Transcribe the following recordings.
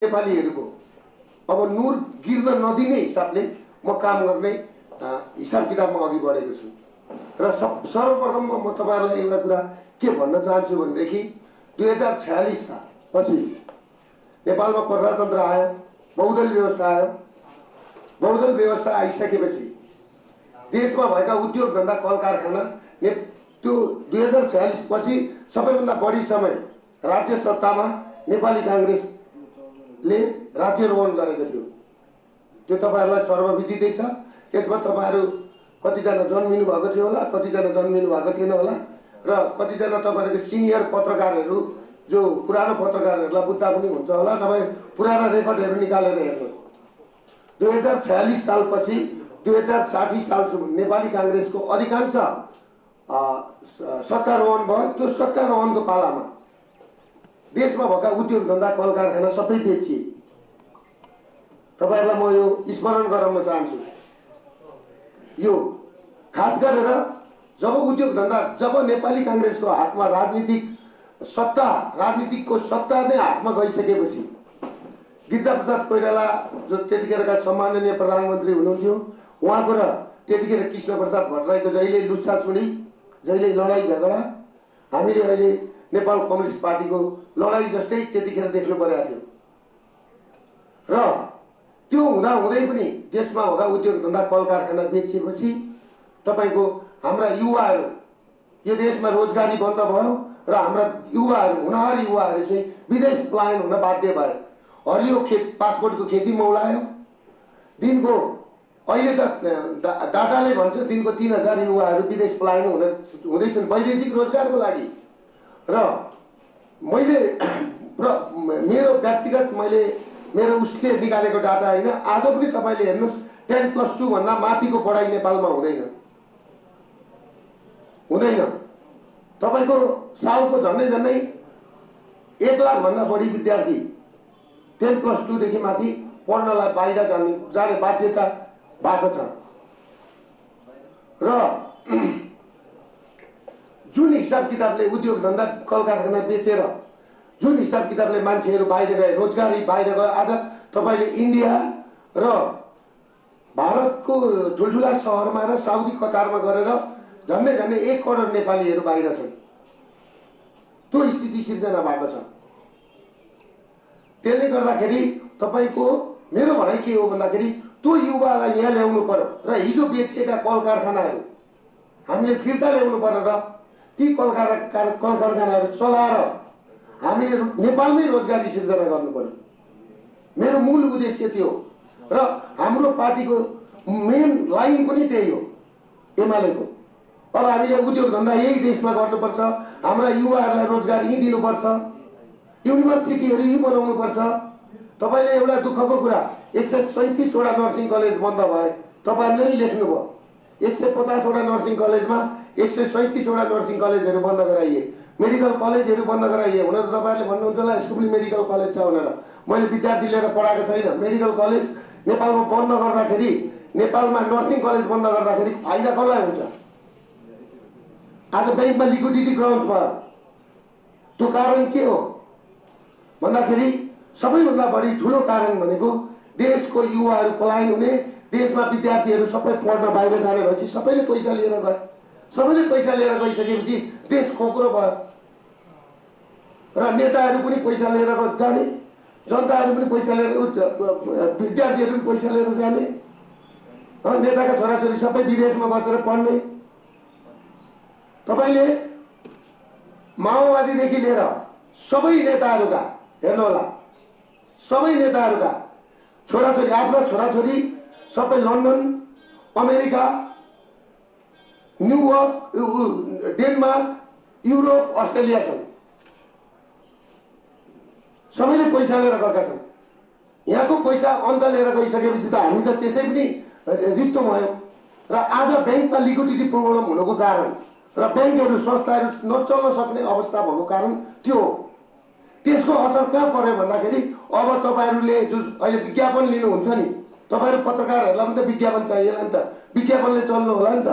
नेपालीहरूको अब नुर गिर्न नदिने हिसाबले म काम गर्ने हिसाब किताबमा अघि बढेको छु। र सर्वप्रथम म तपाईँहरूलाई एउटा कुरा के भन्न चाहन्छु भनेदेखि 2046 साल पछि नेपालमा प्रजातन्त्र आयो, बहुदलीय व्यवस्था आयो। बहुदलीय व्यवस्था आइसकेपछि देशमा भएका उद्योग धन्दा कल कारखाना त्यो 2046 पछि सबैभन्दा बढी समय राज्य सत्तामा नेपाली काङ्ग्रेसले राज्यारोहण गरेको थियो। त्यो तपाईँहरूलाई सर्वविदितै छ। त्यसमा तपाईँहरू कतिजना जन्मिनु भएको थियो होला, कतिजना जन्मिनु भएको थिएन होला र कतिजना तपाईँहरूको सिनियर पत्रकारहरू जो पुरानो पत्रकारहरूलाई बुझ्दा पनि हुन्छ होला, नभए पुराना रेकर्डहरू निकालेर हेर्नुहोस्। 2046 सालपछि 2060 सालसम्म नेपाली काङ्ग्रेसको अधिकांश सत्तारोहण भयो। त्यो सत्तारोहणको पालामा देशमा भएका उद्योग धन्दा कल कारखाना सबै बेचिए। तपाईँहरूलाई म यो स्मरण गराउन चाहन्छु। यो खास गरेर जब उद्योग धन्दा, जब नेपाली काङ्ग्रेसको हातमा राजनीतिकको सत्ता नै हातमा गइसकेपछि गिरिजाप्रसाद कोइराला जो त्यतिखेरका सम्माननीय प्रधानमन्त्री हुनुहुन्थ्यो, उहाँको र त्यतिखेर कृष्णप्रसाद भट्टराईको जहिले लुच्छाछुडी, जहिले लडाइँ झगडा हामीले अहिले नेपाल कम्युनिस्ट पार्टीको लडाइँ जस्तै त्यतिखेर देख्नु परेको थियो। र त्यो हुँदाहुँदै पनि देशमा भएका उद्योग धन्दा कल कारखाना बेचिएपछि तपाईँको हाम्रा युवाहरू, यो देशमा रोजगारी बन्द भयो र हाम्रा युवाहरू, हुनहारी युवाहरू चाहिँ विदेश पलायन हुन बाध्य भए। हरियो पासपोर्टको खेती मौलायो। दिनको अहिले त डाटाले भन्छ दिनको 3000 युवाहरू विदेश पलायन हुँदैछन् वैदेशिक रोजगारको लागि। र मैले मेरो व्यक्तिगत मेरो उसले निकालेको डाटा होइन, आज पनि तपाईँले हेर्नुहोस् 10+2 भन्दा माथिको पढाइ नेपालमा हुँदैन। तपाईँको सालको झन्डै 1 लाख भन्दा बढी विद्यार्थी 10+2 देखि माथि पढ्नलाई बाहिर जाने बाध्यता भएको छ। र जुन हिसाब किताबले उद्योग धन्दा कल कारखाना बेचेर जुन हिसाब किताबले मान्छेहरू बाहिर गए, रोजगारी बाहिर गयो, आज तपाईँले इन्डिया र भारतको ठुल्ठुला सहरमा र साउदी कतारमा गरेर झन्डै 1 करोड नेपालीहरू बाहिर छन्। त्यो स्थिति सिर्जना भएको छ। त्यसले गर्दाखेरि तपाईँको मेरो भनाइ के हो भन्दाखेरि त्यो युवालाई यहाँ ल्याउनु पर्यो र हिजो बेचिएका कल कारखानाहरू हामीले फिर्ता ल्याउनु पर्यो र ती कल कारखानाहरू चलाएर हामीले नेपालमै रोजगारी सिर्जना गर्नु पर्यो। मेरो मूल उद्देश्य त्यो हो र हाम्रो पार्टीको मेन लाइन पनि त्यही हो, एमालेको। अब हामीले उद्योग धन्दा यही देशमा गर्नुपर्छ, हाम्रा युवाहरूलाई रोजगार यहीँ दिनुपर्छ, युनिभर्सिटीहरू यहीँ बनाउनुपर्छ। तपाईँले एउटा दुःखको कुरा 137 वटा नर्सिङ कलेज बन्द भए, तपाईँहरूले नै लेख्नुभयो। 150 वटा नर्सिङ कलेजमा 137 वटा नर्सिङ कलेजहरू बन्द गराइए, मेडिकल कलेजहरू बन्द गराइए। हुन त तपाईँहरूले भन्नुहुन्छ होला यसको पनि मेडिकल कलेज छ भनेर। मैले विद्यार्थी लिएर पढाएको छैन। मेडिकल कलेज नेपालमा बन्द गर्दाखेरि, नेपालमा नर्सिङ कलेज बन्द गर्दाखेरि फाइदा कसलाई हुन्छ? आज ब्याङ्कमा लिक्विडिटी क्राउन्स भयो। त्यो कारण के हो भन्दाखेरि सबैभन्दा बढी ठुलो कारण भनेको देशको युवाहरू पलायन हुने, देशमा विद्यार्थीहरू सबै पढ्न बाहिर जाने भएपछि सबैले पैसा लिएर गए। सबैले पैसा लिएर गइसकेपछि देश खोक्रो भयो र नेताहरू पनि पैसा लिएर जाने, जनताहरू पनि पैसा लिएर, विद्यार्थीहरू पनि पैसा लिएर जाने, नेताका छोराछोरी सबै विदेशमा बसेर पढ्ने। तपाईँले माओवादीदेखि लिएर सबै नेताहरूका हेर्नु होला, सबै नेताहरूका छोराछोरी, आफ्ना छोराछोरी सबै London, America, New York, Denmark, Europe, Australia छन्। सबैले पैसा लिएर गएका छन्। यहाँको पैसा अन्त लिएर गइसकेपछि त हामी त त्यसै पनि रित्तो भयौँ। र आज ब्याङ्कमा लिक्विडिटी प्रब्लम हुनुको कारण र ब्याङ्कहरू, संस्थाहरू नचल्न सक्ने अवस्था भएको कारण त्यो हो। त्यसको असर कहाँ पर्यो भन्दाखेरि अब तपाईँहरूले जो अहिले विज्ञापन लिनुहुन्छ नि, तपाईँहरू पत्रकारहरूलाई पनि त विज्ञापन चाहिएला नि त, विज्ञापनले चल्नु होला नि त।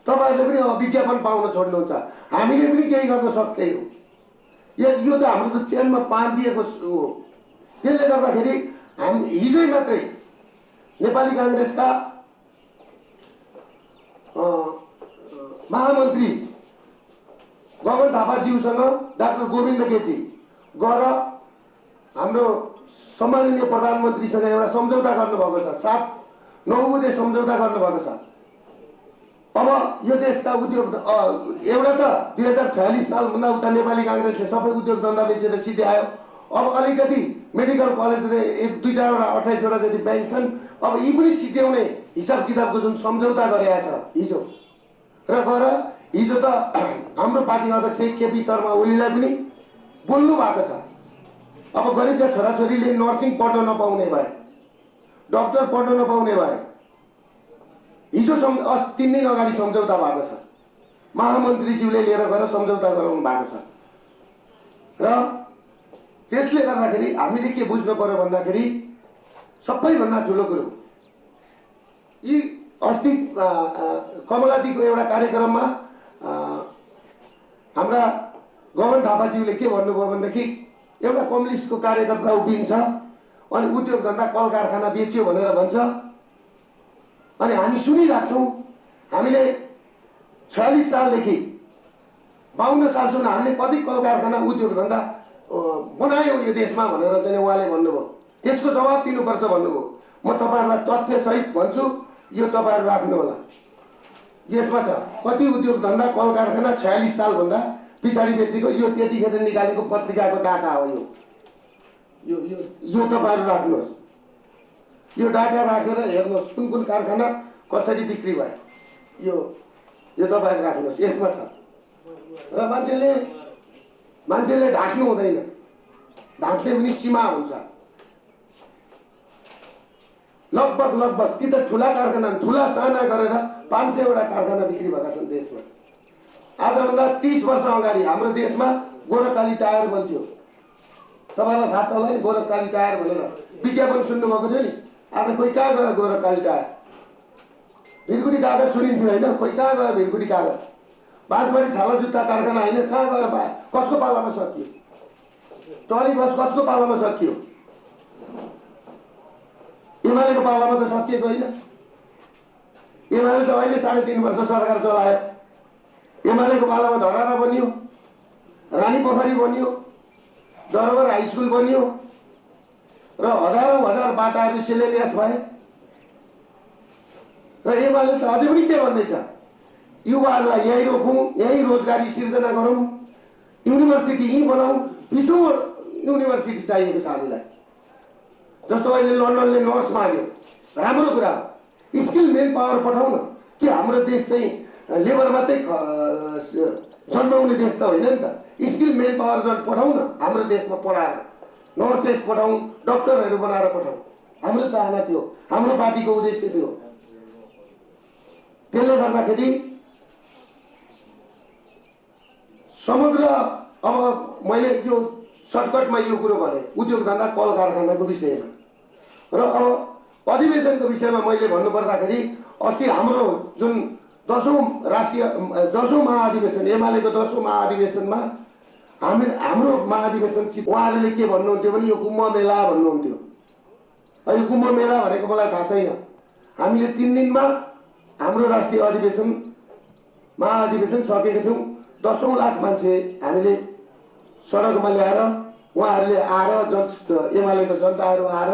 तपाईँहरूले पनि अब विज्ञापन पाउन छोड्नुहुन्छ, हामीले पनि केही गर्न सक्दैनौँ। यो त हाम्रो त चेनमा पार दिएको हो। त्यसले गर्दाखेरि हिजै मात्रै नेपाली काङ्ग्रेसका महामन्त्री गगन थापाज्यूसँग डाक्टर गोविन्द केसी गएर हाम्रो सम्माननीय प्रधानमन्त्रीसँग एउटा सम्झौता गर्नुभएको छ। 7-9 बुँदे सम्झौता गर्नुभएको छ। अब यो देशका उद्योग एउटा त 2046 सालभन्दा उता नेपाली काङ्ग्रेसले सबै उद्योग धन्दा बेचेर सिध्यायो। अब अलिकति मेडिकल कलेज र 1-2-4वटा 28वटा जति ब्याङ्क छन्। अब यी पनि सिध्याउने हिसाब किताबको जुन सम्झौता गरेका छ हिजो र गएर हिजो त हाम्रो पार्टी अध्यक्ष केपी शर्मा ओलीलाई पनि बोल्नु भएको छ। अब गरिबका छोराछोरीले नर्सिङ पढ्न नपाउने भए, डक्टर पढ्न नपाउने भए, हिजो 3 दिन अगाडि सम्झौता भएको छ। महामन्त्रीज्यूले लिएर गएर सम्झौता गराउनु भएको छ र त्यसले गर्दाखेरि हामीले के बुझ्नु पर्यो भन्दाखेरि सबैभन्दा ठुलो कुरो यी अस्ति कमलादीको एउटा कार्यक्रममा हाम्रा गगन थापाज्यूले के भन्नुभयो भनेदेखि एउटा कम्युनिस्टको कार्यकर्ता उभिन्छ अनि उद्योग धन्दा कल कारखाना बेच्यो भनेर भन्छ। अनि हामी सुनिरहेछौँ। हामीले 46 सालदेखि 52 सालसम्म हामीले कति कल कारखाना उद्योग धन्दा बनायौँ यो देशमा भनेर चाहिँ उहाँले भन्नुभयो। त्यसको जवाब दिनुपर्छ भन्नुभयो। म तपाईँहरूलाई तथ्यसहित भन्छु, यो तपाईँहरू राख्नु होला। यसमा छ कति उद्योग धन्दा कल कारखाना 46 सालभन्दा पछाडि बेचेको, यो त्यतिखेर निकालेको पत्रिकाको डाटा हो। यो तपाईँहरू राख्नुहोस्। यो डाटा राखेर हेर्नुहोस् कुन कुन कारखाना कसरी बिक्री भयो, यो तपाईँहरू राख्नुहोस्। यसमा छ। र मान्छेले ढाक्नु हुँदैन, ढाक्ने पनि सीमा हुन्छ। लगभग ती त ठुला कारखाना, ठुला साना गरेर 500वटा कारखाना बिक्री भएका छन् देशमा। आजभन्दा 30 वर्ष अगाडि हाम्रो देशमा गोरखकाली टायर बन्थ्यो। तपाईँलाई थाहा छ होला नि गोरखकाली टायर भनेर विज्ञापन सुन्नुभएको थियो नि। आज कोही कहाँ गयो गोरखकाली टायर? भिरकुटी कागज सुनिन्थ्यो होइन? कोही कहाँ गयो भिरकुटी कागज? बाँसबारी छाला जुत्ता कारखाना होइन? कहाँ गयो? कसको पालामा सकियो? टरी बस कसको पालामा सकियो? एमालेको पालामा त सकिएको होइन। एमाले त अहिले 3.5 वर्ष सरकार चलायो। एमालेको पालामा धरारा बनियो, रानी पोखरी बनियो, दरबार हाई स्कुल बनियो र हजार बाटाहरू शिलान्यास भए। र एमाले त अझै पनि के भन्दैछ? युवाहरूलाई यहीँ रोकौँ, यहीँ रोजगारी सिर्जना गरौँ, युनिभर्सिटी यहीँ बनाऊ। 20औं युनिभर्सिटी चाहिएको छ हामीलाई। जस्तो अहिले लन्डनले नर्स माग्यो, राम्रो कुरा हो। स्किल मेन पावर पठाउन कि हाम्रो देश चाहिँ लेबर मात्रै जन्माउने देश त होइन नि त। स्किल मेन पावर पठाउन हाम्रो देशमा, पढाएर नर्सेस पठाउँ, डक्टरहरू बनाएर पठाउँ। हाम्रो चाहना थियो, हाम्रो पार्टीको उद्देश्य थियो। त्यसले गर्दाखेरि समग्र अब मैले यो सर्टकटमा यो कुरो भने उद्योग धन्दा कल कारखानाको विषयमा र अब अधिवेशनको विषयमा मैले भन्नुपर्दाखेरि अस्ति हाम्रो जुन 10औं महाधिवेशन, एमालेको 10औं महाधिवेशनमा हाम्रो महाधिवेशन उहाँहरूले के भन्नुहुन्थ्यो भने यो कुम्भ मेला भन्नुहुन्थ्यो। यो कुम्भ मेला भनेको मलाई थाहा छैन। हामीले 3 दिनमा हाम्रो राष्ट्रिय अधिवेशन महाधिवेशन सकेको थियौँ। 10औं लाख मान्छे हामीले सडकमा ल्याएर उहाँहरूले आएर एमालेको जनताहरू आएर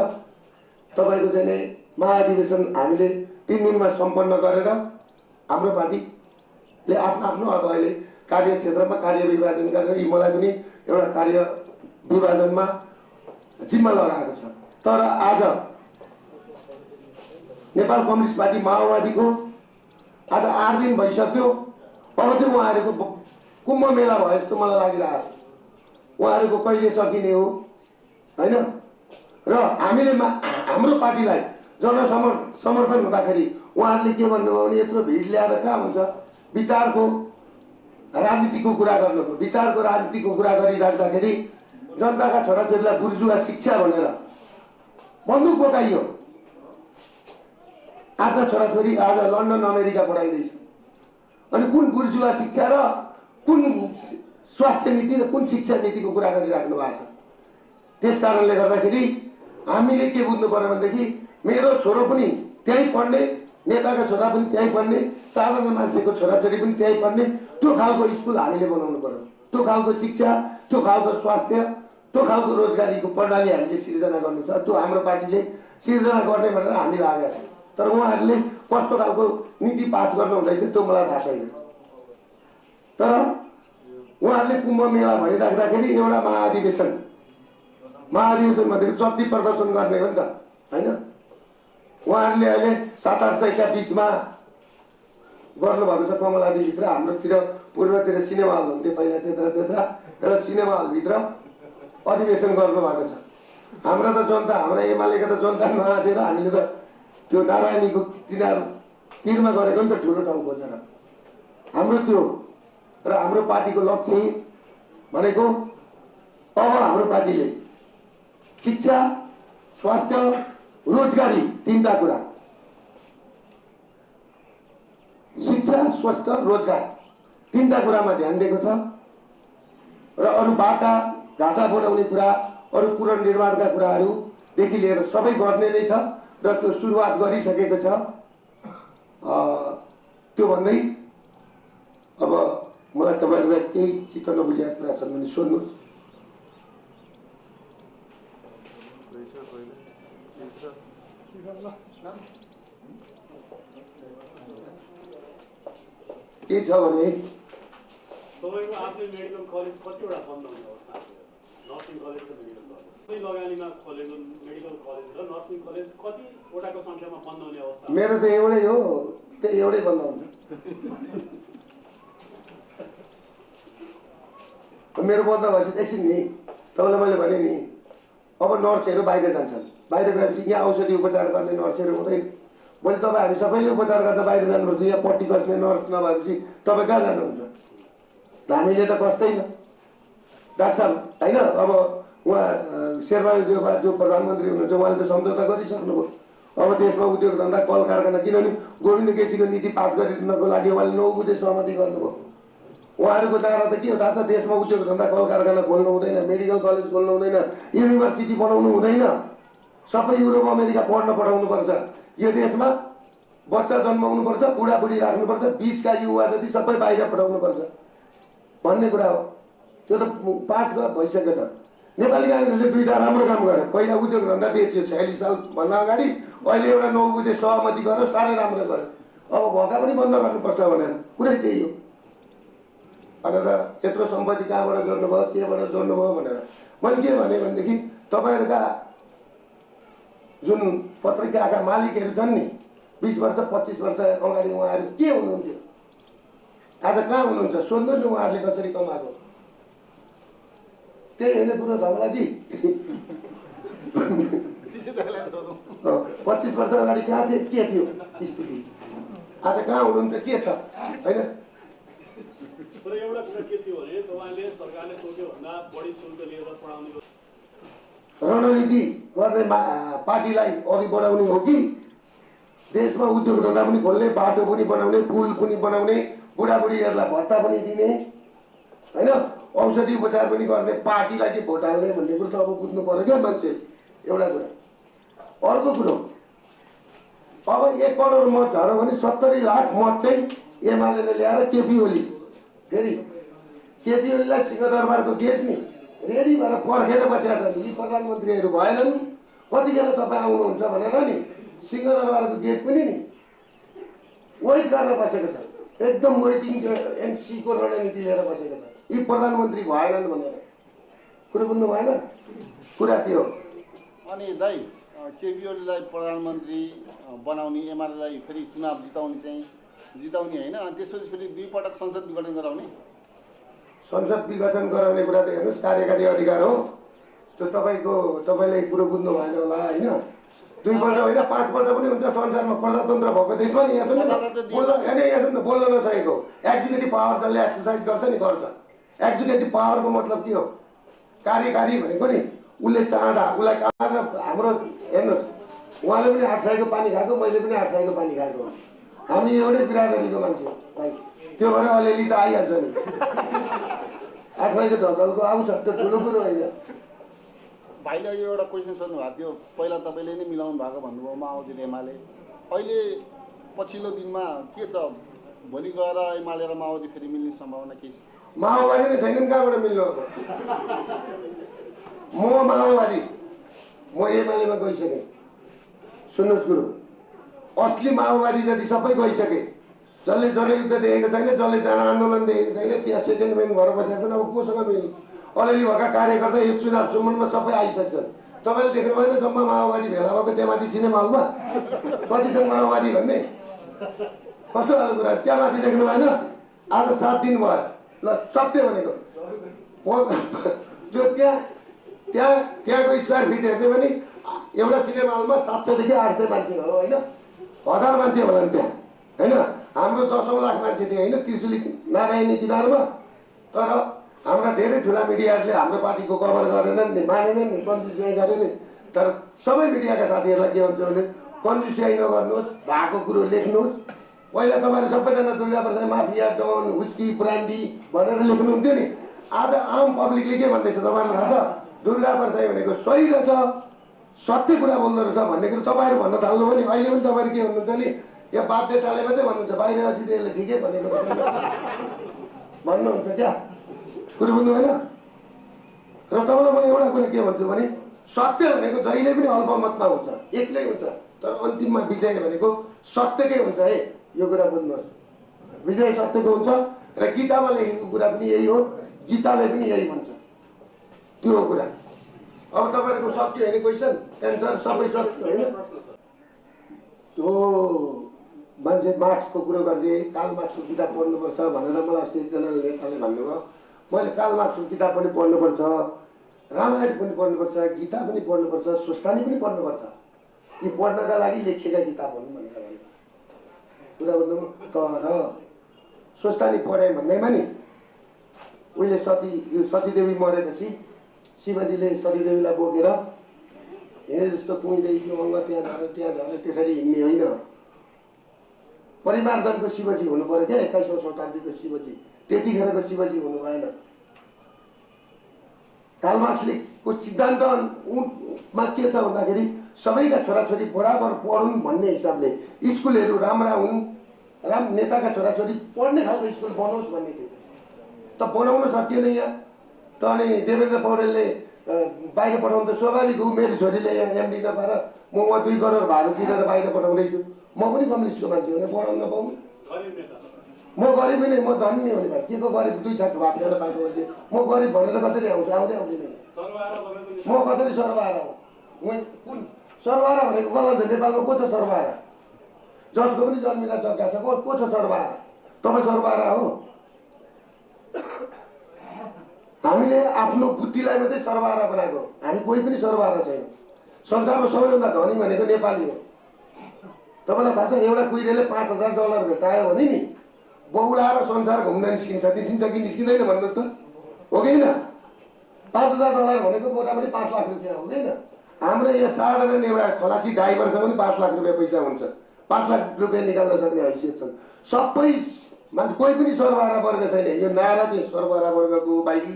तपाईँको चाहिँ महाधिवेशन हामीले 3 दिनमा सम्पन्न गरेर हाम्रो पार्टीले आफ्नो अब अहिले कार्यक्षेत्रमा कार्य विभाजन गरेर मलाई पनि एउटा कार्य विभाजनमा जिम्मा लगाएको छ। तर आज नेपाल कम्युनिस्ट पार्टी माओवादीको आज 8 दिन भइसक्यो। अब चाहिँ उहाँहरूको कुम्भ मेला भयो जस्तो मलाई लागिरहेको छ। उहाँहरूको कहिले सकिने हो होइन? र हामीले हाम्रो पार्टीलाई जनसमर्थन हुँदाखेरि उहाँहरूले के भन्नुभयो भने यत्रो भिड ल्याएर कहाँ हुन्छ? विचारको राजनीतिको कुरा गर्नुभयो। विचारको राजनीतिको कुरा गरिराख्दाखेरि जनताका छोराछोरीलाई बुर्जुवा शिक्षा भनेर बन्दुक बोकाइयो। आफ्ना छोराछोरी आज लन्डन अमेरिका पढाइँदैछ। अनि कुन बुर्जुवा शिक्षा र कुन स्वास्थ्य नीति र कुन शिक्षा नीतिको कुरा गरिराख्नु भएको छ? त्यस कारणले गर्दाखेरि हामीले के बुझ्नु पर्यो भनेदेखि मेरो छोरो पनि त्यहीँ पढ्ने, नेताका छोरा पनि त्यहीँ पढ्ने, साधारण मान्छेको छोराछोरी पनि त्यहीँ पढ्ने, त्यो खालको स्कुल हामीले बनाउनु पर्यो। त्यो खालको शिक्षा, त्यो खालको स्वास्थ्य, त्यो खालको रोजगारीको प्रणाली हामीले सिर्जना गर्नु छ। त्यो हाम्रो पार्टीले सिर्जना गर्ने भनेर हामी लागेका छौँ। तर उहाँहरूले कस्तो खालको नीति पास गर्नु हुँदैछ त्यो मलाई थाहा छैन। तर उहाँहरूले कुम्भ मेला भनिराख्दाखेरि एउटा महाधिवेशनमा शक्ति प्रदर्शन गर्ने हो नि त, होइन? उहाँहरूले अहिले 700-800 का बिचमा गर्नुभएको छ। कमलादीभित्र हाम्रोतिर पूर्वतिर सिनेमा हल हुन्थ्यो पहिला, त्यत्रा एउटा सिनेमा हलभित्र अधिवेशन गर्नुभएको छ। हाम्रा त जनता, हाम्रा एमालेका त जनता नआँटेर हामीले त त्यो नारायणीको तिरमा गरेको नि त ठुलो ठाउँ खोजेर। हाम्रो त्यो र हाम्रो पार्टीको लक्ष्य भनेको अब हाम्रो पार्टीले शिक्षा, स्वास्थ्य, रोजगारी, तीनटा कुरा, शिक्षा, स्वास्थ्य, रोजगार तीनटा कुरामा ध्यान दिएको छ। र अरू बाटा घाटा बनाउने कुरा, अरू पुनर्निर्माणका कुराहरूदेखि लिएर सबै गर्ने नै छ र त्यो सुरुवात गरिसकेको छ। त्यो भन्दै अब मलाई तपाईँहरूलाई केही चित्त नबुझेका कुरा छन् भने सोध्नुहोस्। के छ भने तपाईको आफ्नै मेडिकल कलेज कतिवटा बन्द हुने अवस्था छ? नर्सिङ कलेज र मेडिकल कलेज लगानीमा खोलेको मेडिकल कलेज र नर्सिङ कलेज कतिवटाको संख्यामा बन्द हुने अवस्था? मेरो त एउटै हो, त्यही एउटै बन्द हुन्छ। मेरो बन्द भएपछि एकछिन नि तपाईँलाई मैले भने नि, अब नर्सहरू बाहिर जान्छन्, बाहिर गएपछि यहाँ औषधि उपचार गर्ने नर्सहरू हुँदैन। भोलि तपाईँ हामी सबैले उपचार गर्न बाहिर जानुपर्छ, यहाँ पट्टी कस्ने नर्स नभएपछि तपाईँ कहाँ जानुहुन्छ? हामीले त कस्दैन डाक्टर साहब, होइन? अब उहाँ शेरबहादुर देउवा जो प्रधानमन्त्री हुनुहुन्छ उहाँले त सम्झौता गरिसक्नुभयो। अब देशमा उद्योग धन्दा, कल कारखाना, किनभने गोविन्द केसीको नीति पास गरिदिनको लागि उहाँले 9 बुँदे सहमति गर्नुभयो। उहाँहरूको नारा त के हो थाहा छ? देशमा उद्योग धन्दा, कल कारखाना खोल्नु हुँदैन, मेडिकल कलेज खोल्नु हुँदैन, युनिभर्सिटी बनाउनु हुँदैन, सबै युरोप अमेरिका पढ्न पठाउनुपर्छ, यो देशमा बच्चा जन्माउनुपर्छ, बुढाबुढी राख्नुपर्छ, 20 का युवा जति सबै बाहिर पठाउनुपर्छ भन्ने कुरा हो। त्यो त पास भइसक्यो त। नेपाली काङ्ग्रेसले दुईटा राम्रो काम गर्यो। पहिला उद्योग धन्दा बेच्यो 46 सालभन्दा अगाडि, अहिले एउटा 9 बुँदे सहमति गरेर साह्रै राम्रो गर्यो। अब भएका पनि बन्द गर्नुपर्छ भनेर कुरै त्यही हो भनेर यत्रो सम्पत्ति कहाँबाट जोड्नुभयो, केबाट जोड्नुभयो भनेर मैले के भने भनेदेखि तपाईँहरूका जुन पत्रिकाका मालिकहरू छन् नि, 20 वर्ष 25 वर्ष अगाडि उहाँहरू के हुनुहुन्थ्यो, आज कहाँ हुनुहुन्छ? सोध्नुहोस् न उहाँहरूले कसरी कमाएको। त्यही होइन कुरो धमलाजी? 25 वर्ष अगाडि कहाँ थियो, के थियो स्थिति, आज कहाँ हुनुहुन्छ, के छ, होइन? तर एउटा कुरा के थियो भने तपाईँले सरकारले तोक्योभन्दा बढी शुल्क लिएर पढाउने रणनीति गर्ने पार्टीलाई अघि बढाउने हो कि देशमा उद्योग धन्दा पनि खोल्ने, बाटो पनि बनाउने, पुल पनि बनाउने, बुढाबुढीहरूलाई भत्ता पनि दिने, होइन? औषधि उपचार पनि गर्ने पार्टीलाई चाहिँ भोट हाल्ने भन्ने कुरो त अब बुझ्नु पर्यो क्या मान्छे। एउटा कुरा। अर्को कुरो, अब 1 करोड मत झऱ्यो भने 70 लाख मत चाहिँ एमाले ल्याएर केपी ओली, फेरि केपी ओलीलाई सिंहदरबारको गेट नि रेडी भएर पर्खेर बसेका छन्। यी प्रधानमन्त्रीहरू भएनन्, कतिखेर तपाईँ आउनुहुन्छ भनेर नि सिंहदरबारको गेट पनि नि वेट गरेर बसेको छ। एकदम वेटिङ एन्ड सीको रणनीति लिएर बसेको छ। यी प्रधानमन्त्री भएनन् भनेर कुरो बुझ्नु भएन? कुरा त्यो। अनि दाइ, केपी ओलीलाई प्रधानमन्त्री बनाउने, एमालेलाई फेरि चुनाव जिताउने होइन, अनि त्यसपछि फेरि 2 पटक संसद विघटन गराउने? संसद विघटन गराउने कुरा त हेर्नुहोस् कार्यकारी अधिकार हो। त्यो तपाईँले कुरो बुझ्नु भएन होला, होइन? 2 पल्ट होइन 5 पल्ट पनि हुन्छ संसारमा। प्रजातन्त्र भएको देशमा नि यहाँ सुन्नु न, बोल्न नसकेको एक्जिक्युटिभ पावर जसले एक्सर्साइज गर्छ नि गर्छ। एक्जिक्युटिभ पावरको मतलब के हो? कार्यकारी भनेको नि उसले चाहँदा उसलाई हाम्रो हेर्नुहोस्, उहाँले पनि 8 साईको पानी खाएको, मैले पनि 8 साईको पानी खाएको, हामी एउटै बिरादरीको मान्छे भाइ। त्यो भएर अलिअलि त आइहाल्छ नि, 8 साईको झलको आउँछ, त्यो ठुलो कुरो होइन। भाइले यो एउटा क्वेसन सोध्नु भएको थियो, पहिला तपाईँले नै मिलाउनु भएको भन्नुभयो माओवादी र एमाले। अहिले पछिल्लो दिनमा के छ, भोलि गएर एमाले र माओवादी फेरि मिल्ने सम्भावना के छ? माओवादी नै छैनन्, कहाँबाट मिल्नु अब? म माओवादी, म एमालेमा गइसकेँ। सुन्नुहोस् गुरु, असली माओवादी जति सबै गइसके। जसले जनयुद्ध देखेको छैन, जसले जन आन्दोलन देखेको छैन, त्यहाँ सेकेन्ड म्यान भएर बसेका छन्। अब कोसँग मिल्ने? अलिअलि भएका कार्यकर्ता यो चुनावसम्ममा सबै आइसक्छन्। तपाईँले देख्नु भएन जम्मा माओवादी भेला भएको त्यहाँ माथि सिनेमा हलमा कति छन् माओवादी भन्ने? कस्तो खालको कुरा? त्यहाँ माथि देख्नु भएन? आज 7 दिन भयो। ल सत्य भनेको त्यो त्यहाँको स्क्वायर फिट हेर्ने भने एउटा सिनेमा हलमा 700 देखि 800 मान्छे हो होइन, 1000 मान्छे होलान् त्यहाँ होइन। हाम्रो 10औं लाख मान्छे थियो होइन त्रिशुली नारायणी किनारमा। तर हाम्रा धेरै ठुला मिडियाहरूले हाम्रो पार्टीको कभर गरेनन् नि, मानेनन् नि, कन्जुसियाई गरेन नि। तर सबै मिडियाका साथीहरूलाई के भन्छ भने कन्जुसियाई नगर्नुहोस्, भएको कुरो लेख्नुहोस्। पहिला तपाईँहरू सबैजना Durga Prasad mafia, done, हुस्की, brandy भनेर लेख्नुहुन्थ्यो नि। आज आम पब्लिकले के भन्दैछ तपाईँहरूलाई थाहा छ? दुर्गा प्रसाई भनेको सही रहेछ, सत्य कुरा बोल्दो रहेछ भन्ने कुरो तपाईँहरू भन्न थाल्नु भने अहिले पनि तपाईँहरू के भन्नुहुन्छ भने या बाध्यताले मात्रै भन्नुहुन्छ, बाहिर असित यसले ठिकै भनेको भन्नुहुन्छ क्या? कुरो बुझ्नु भएन? र तपाईँलाई म एउटा कुरा के भन्छु भने सत्य भनेको जहिले पनि अल्पमतमा हुन्छ, एक्लै हुन्छ। तर अन्तिममा विजय भनेको सत्यकै हुन्छ है, यो कुरा बुझ्नुहोस्। विजय सत्यको हुन्छ र गीतामा लेखेको कुरा पनि यही हो, गीताले पनि यही भन्छ। त्यो हो कुरा। अब तपाईँहरूको सक्यो होइन क्वेसन एन्सर सबै सक्यो होइन? त्यो मान्छे मार्क्सको कुरो गर्थे, कार्ल मार्क्सको किताब पढ्नुपर्छ भनेर मलाई अस्ति एकजना नेताले भन्नुभयो। मैले कार्ल मार्क्सको किताब पनि पढ्नुपर्छ, रामायण पनि पढ्नुपर्छ, गीता पनि पढ्नुपर्छ, स्वस्थानी पनि पढ्नुपर्छ। यी पढ्नका लागि लेखिएका किताब हुन् भनेर भन्नु कुरा भन्नु। तर स्वस्थानी पढाइ भन्दैमा नि उहिले सतीदेवी मरेपछि शिवजीले सतीदेवीलाई बोकेर हिँडे जस्तो कुइले यो अङ्ग त्यहाँ झरेर त्यसरी हिँड्ने होइन। परिमार्जनको शिवजी हुनु पर्यो क्या, 21औं शताब्दीको शिवजी, त्यतिखेरको शिवजी हुनु भएन। कार्ल मार्क्सको सिद्धान्तमा के छ भन्दाखेरि सबैका छोराछोरी बराबर पढुन् भन्ने हिसाबले स्कुलहरू राम्रा हुन्, नेताका छोराछोरी पढ्ने खालको स्कुल बनाओस् भन्ने थियो। त बनाउन सकिएन यहाँ। त अनि देवेन्द्र पौडेलले बाहिर पठाउनु त स्वाभाविक हो। मेरो छोरीले यहाँ एमडी नपाएर म 2 करोड भाडा तिरेर बाहिर पठाउँदैछु। म पनि कम्युनिस्टको मान्छे हो, पढाउन नपाउनु। म गरिब नै, म धनी हो नि भाइ। के को गरिब? 2 छाक भात खान पाएको मान्छे म गरिब भनेर कसरी आउँछु? आउँदैन। म कसरी सर्वहारा हो? कुन सर्वहारा भनेको कसलाई छ? नेपालमा को छ सर्वहारा? जसको पनि जन्मिँदा जग्गा छ, को छ सर्वहारा? तपाईँ सर्वहारा हो? हामीले आफ्नो बुद्धिलाई मात्रै सर्वहारा बनाएको, हामी कोही पनि सर्वहारा छैन। संसारमा सबैभन्दा धनी भनेको नेपाली हो। तपाईँलाई थाहा छ एउटा कुइरेले $5000 भेटायो भने नि बहुलाएर संसार घुम्न निस्किन्छ कि निस्किँदैन भन्नुहोस् त? हो कि होइन? $5000 भनेको मोटामोटी 5 लाख रुपियाँ हो कि होइन? हाम्रो यहाँ साधारण एउटा खलासी ड्राइभरसँग पनि 5 लाख रुपियाँ पैसा हुन्छ। 5 लाख रुपियाँ निकाल्न सक्ने हैसियत छन्। सबै मान्छे, कोही पनि सर्वहारा वर्ग छैन। यो नारा चाहिँ सर्वहारा वर्गको बाहिरी।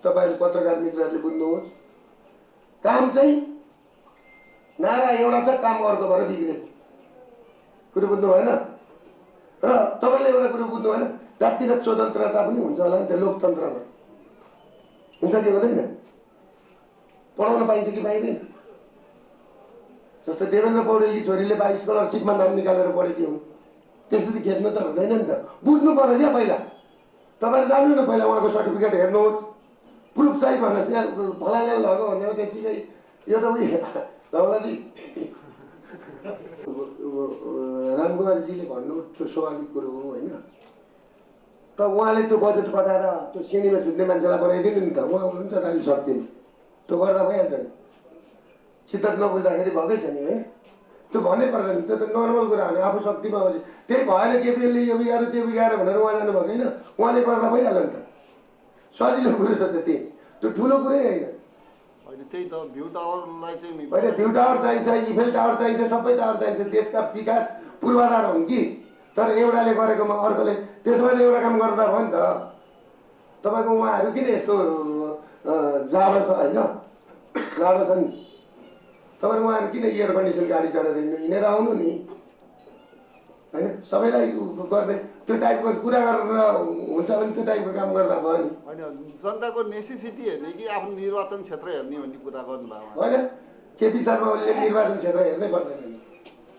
तपाईँहरू पत्रकार मित्रहरूले बुझ्नुहोस्, काम चाहिँ नारा एउटा छ, काम अर्को भएर बिग्रेको। कुरो बुझ्नु भएन? र तपाईँले एउटा कुरो बुझ्नु भएन, व्यक्तिगत स्वतन्त्रता पनि हुन्छ होला नि त लोकतन्त्रमा, हुन्छ कि हुँदैन? पढाउन पाइन्छ कि पाइँदैन? जस्तो देवेन्द्र पौडेलकी छोरीले 22 स्कलरसिपमा नाम निकालेर पढेकी हुन्, त्यसरी खेद्नु त हुँदैन नि त। बुझ्नु पर्यो क्या पहिला। तपाईँहरू जान्नु न, पहिला उहाँको सर्टिफिकेट हेर्नुहोस्, प्रुफ चाहिँ भन्नुहोस्। यहाँ फलाले लग्यो भन्ने हो त्यसैकै यो त उयो धौलाजी रामकुमारजीले भन्नु त्यो स्वाभाविक कुरो हो होइन? त उहाँले त्यो बजेट कटाएर त्यो सिँढीमा सुत्ने मान्छेलाई बनाइदिनु नि त। उहाँ हुनुहुन्छ त अहिले सक्दिनु, त्यो गर्दा भइहाल्छ नि। चित्त नबुझ्दाखेरि भएकै छ नि है? त्यो भन्नै पर्दैन, त्यो त नर्मल कुरा हो नि। आफू शक्तिमा बसी त्यही भएन केपिएलले यो बिगाएर त्यो बिगाएर भनेर उहाँ जानुभएको होइन? उहाँले गर्दा भइहाल्यो नि त। सजिलो कुरो छ त्यति, त्यो ठुलो कुरै होइन। त्यही त भ्यू टावरलाई चाहिँ होइन, भ्यू टावर चाहिन्छ, इफेल टावर चाहिन्छ, सबै टावर चाहिन्छ। देशका विकास पूर्वाधार हुन् कि। तर एउटाले गरेकोमा अर्कोले त्यसमा एउटा काम गर्दा भयो नि त। तपाईँको उहाँहरू किन यस्तो जाडो छ होइन? जाडो छ नि तपाईँ उहाँहरू किन एयर कन्डिसन गाडी चढेर हिँडेर आउनु नि होइन सबैलाई गर्ने त्यो टाइपको कुरा गरेर हुन्छ भने त्यो टाइपको काम गर्दा भयो नि होइन जनताको नेसेसिटी हेर्ने कि आफ्नो निर्वाचन क्षेत्र हेर्ने भन्ने कुरा गर्नुभयो होइन केपी शर्मा ओलीले निर्वाचन क्षेत्र हेर्नै पर्दैन नि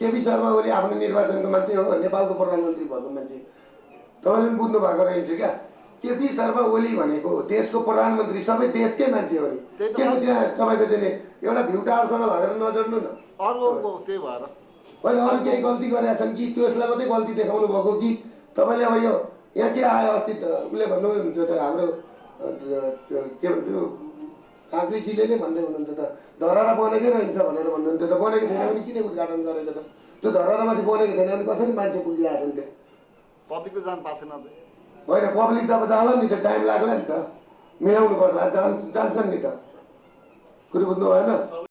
केपी शर्मा ओली आफ्नो निर्वाचनको मान्छे हो नेपालको प्रधानमन्त्री भएको मान्छे तपाईँले पनि बुझ्नु भएको रहेछ क्या केपी शर्मा ओली भनेको देशको प्रधानमन्त्री सबै देशकै मान्छे हो नि के त्यहाँ तपाईँको चाहिँ एउटा भ्युटारसँग लगेर नजोड्नु न अर्को त्यही भएर अहिले अरू केही गल्ती गरेका छन् कि त्यसलाई मात्रै गल्ती देखाउनु भएको कि तपाईँले अब यो यहाँ के आयो अस्ति त उसले भन्नुहुन्छ त हाम्रो के भन्छ झाँक्रीजीले नै भन्दै हुनुहुन्थ्यो त धरहरा बनेकै रहन्छ भनेर भन्नुहुन्थ्यो त बनेको थिएन भने किन उद्घाटन गरेको त त्यो धरहरामाथि बनेको थिएन भने कसरी मान्छे पुगिरहेको छन् त्यहाँ पब्लिकले जान पासेन होइन पब्लिक त अब जाला नि त टाइम लाग्ला नि त मिलाउनु पर्ला जान्छन् नि त कुरो बुझ्नु भएन